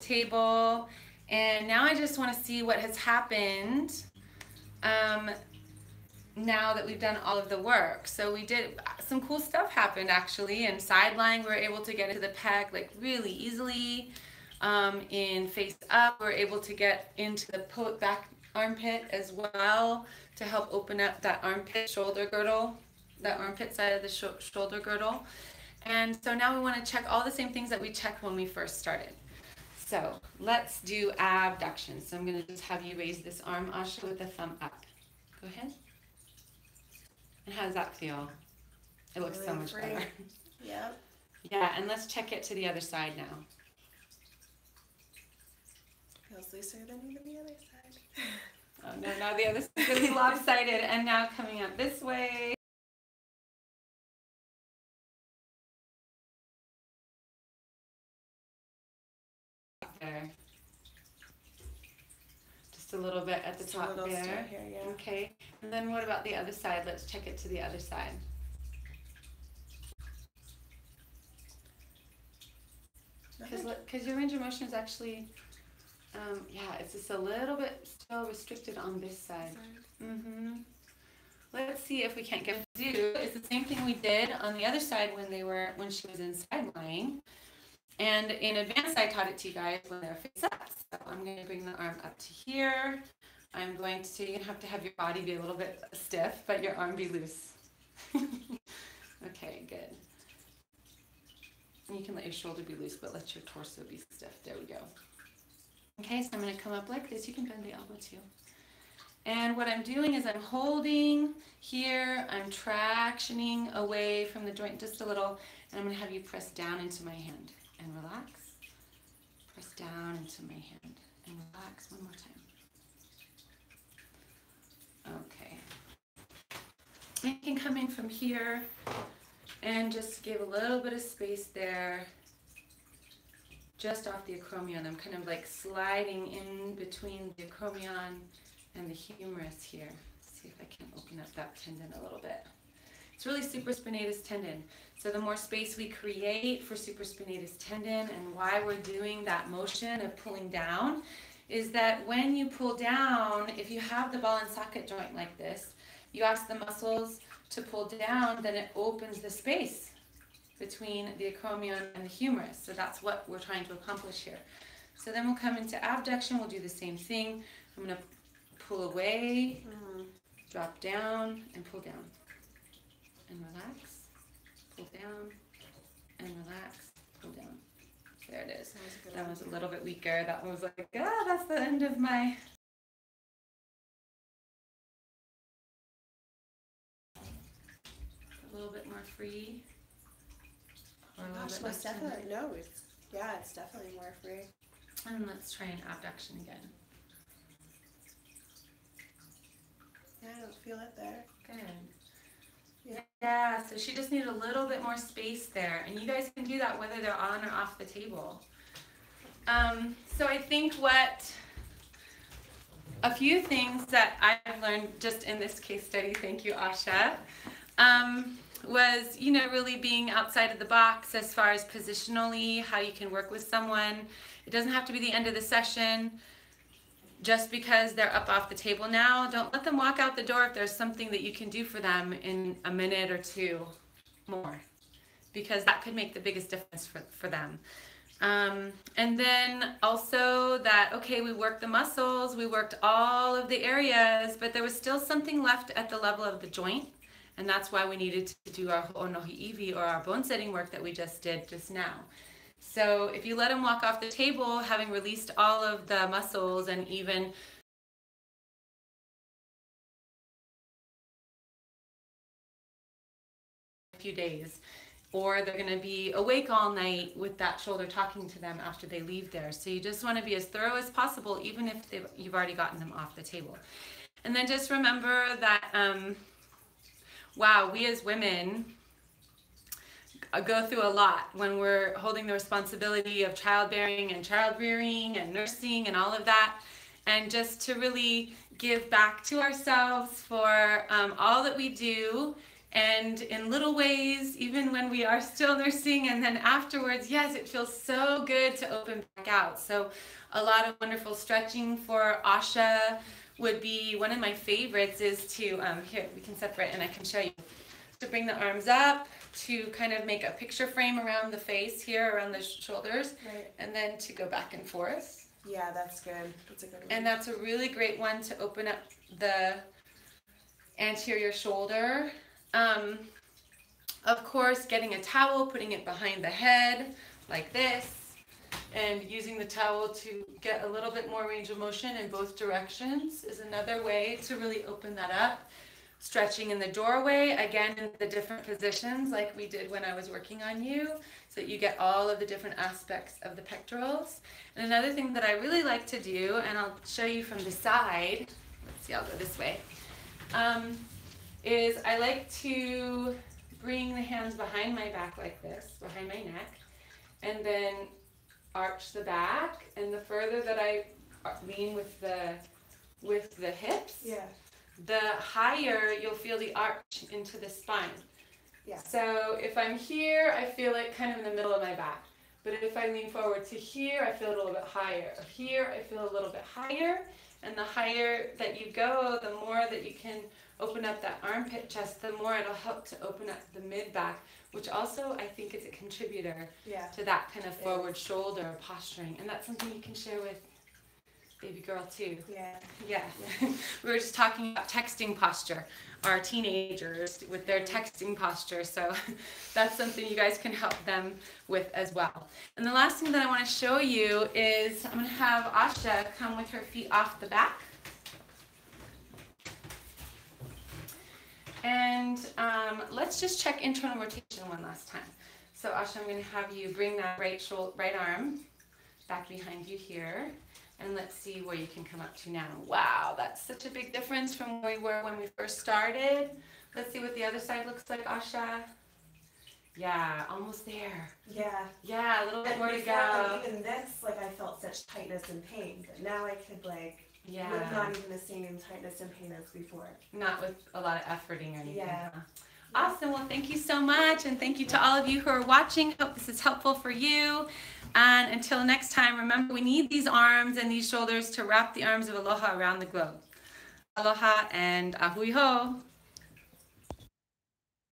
table. And now I just want to see what has happened now that we've done all of the work. So we did, some cool stuff happened actually. In side lying, we were able to get into the pec like really easily. In face up, we're able to get into the back armpit as well to help open up that armpit shoulder girdle, that armpit side of the shoulder girdle. And so now we want to check all the same things that we checked when we first started. So let's do abduction. So I'm going to just have you raise this arm, Asha, with the thumb up. Go ahead. And how does that feel? It looks really so much better. Yep. Yeah, and let's check it to the other side now. Feels looser than even the other side. Oh no, now the other side is going to be lopsided. And now coming up this way. There. Just a little bit at the top there. Here, yeah. Okay. And then what about the other side? Let's check it to the other side. Because your range of motion is actually, yeah, it's just a little bit still restricted on this side. Let's see if we can't get to do. It's the same thing we did on the other side when she was in side lying. And in advanced, I taught it to you guys when they're face up. So I'm going to bring the arm up to here. I'm going to, you're going to have your body be a little bit stiff, but your arm be loose. Okay, good. And you can let your shoulder be loose, but let your torso be stiff. There we go. Okay, so I'm going to come up like this. You can bend the elbow too. And what I'm doing is I'm holding here. I'm tractioning away from the joint just a little. And I'm going to have you press down into my hand and relax. Press down into my hand and relax one more time. Okay. You can come in from here and just give a little bit of space there, just off the acromion. I'm kind of like sliding in between the acromion and the humerus here. See if I can open up that tendon a little bit. It's really supraspinatus tendon. So the more space we create for supraspinatus tendon, and why we're doing that motion of pulling down, is that when you pull down, if you have the ball and socket joint like this, you ask the muscles to pull down, then it opens the space between the acromion and the humerus. So that's what we're trying to accomplish here. So then we'll come into abduction. We'll do the same thing. I'm going to pull away, drop down, and pull down. And relax. Pull down, and relax. Pull down. There it is. That was a little bit weaker. That one was like, ah, that's the end of my... A little bit more free. Or a little bit less definitely, no, it's definitely more free. And let's try an abduction again. Yeah, I don't feel it there. Good. Yeah, so she just needed a little bit more space there. And you guys can do that whether they're on or off the table. So I think a few things that I've learned just in this case study, thank you, Asha, was, really being outside of the box as far as positionally, how you can work with someone. It doesn't have to be the end of the session. Just because they're up off the table now, don't let them walk out the door if there's something that you can do for them in a minute or two more, because that could make the biggest difference for them. And then also that, okay, we worked the muscles, we worked all of the areas, but there was still something left at the level of the joint. And that's why we needed to do our ho'onohi'iwi, or our bone setting work that we just did just now. So if you let them walk off the table, having released all of the muscles and even a few days, or they're going to be awake all night with that shoulder talking to them after they leave there. So you just want to be as thorough as possible, even if you've already gotten them off the table. And then just remember that, wow, we as women go through a lot when we're holding the responsibility of childbearing and child rearing and nursing and all of that, and just to really give back to ourselves for all that we do and in little ways, even when we are still nursing, and then afterwards, yes, it feels so good to open back out. So a lot of wonderful stretching for Asha would be one of my favorites is to, here, we can separate and I can show you, to bring the arms up, to kind of make a picture frame around the face here, around the shoulders, Right. and then to go back and forth. Yeah, that's good. That's a good one. And that's a really great one to open up the anterior shoulder. Of course, getting a towel, putting it behind the head like this, and using the towel to get a little bit more range of motion in both directions is another way to really open that up. Stretching in the doorway, again in the different positions like we did when I was working on you, so that you get all of the different aspects of the pectorals. And another thing that I really like to do, and I'll show you from the side, let's see, I'll go this way, is I like to bring the hands behind my back like this, behind my neck, and then arch the back, and the further that I lean with the hips, Yeah. the higher you'll feel the arch into the spine. Yeah. So if I'm here, I feel it kind of in the middle of my back. But if I lean forward to here, I feel it a little bit higher. Here, I feel a little bit higher. And the higher that you go, the more that you can open up that armpit chest, the more it'll help to open up the mid-back, which also I think is a contributor to that kind of forward shoulder posturing. And that's something you can share with baby girl too. Yeah. We were just talking about texting posture, our teenagers with their texting posture, so that's something you guys can help them with as well. And the last thing that I want to show you is I'm going to have Asha come with her feet off the back. And let's just check internal rotation one last time. So Asha, I'm going to have you bring that right arm back behind you here. And let's see where you can come up to now. Wow, that's such a big difference from where we were when we first started. Let's see what the other side looks like, Asha. Yeah, almost there. Yeah, a little bit more to go. Even this, like I felt such tightness and pain, but now I could with not even the same tightness and pain as before. Not with a lot of efforting or anything. Yeah. Huh? Awesome. Well, thank you so much, and thank you to all of you who are watching. Hope this is helpful for you. And until next time, remember we need these arms and these shoulders to wrap the arms of Aloha around the globe. Aloha and ahui ho.